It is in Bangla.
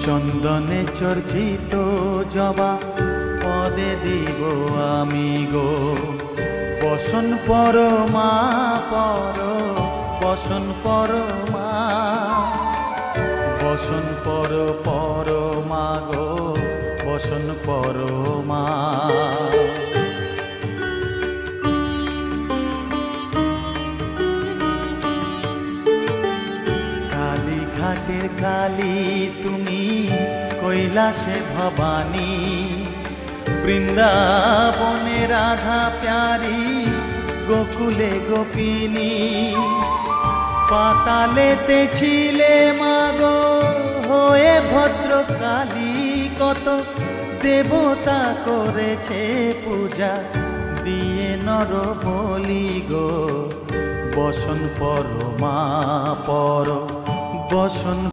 চন্দনে চর্চিত জবা পদে দিব আমি গো, বসন পরমা পর, বসন পরমা, বসন পরমা গো, বসন পরমা। কালীঘাটের কালী তুমি, কৈলাসে ভবানী, বৃন্দাবনে রাধা প্যারি, গোকুলে গোপিনী। পাতালেতে ছিলে মাগো হয়ে ভদ্রকালী, কত দেবতা করেছে পূজা দিয়ে নর বলি গো, বসন পরমা পর, বসন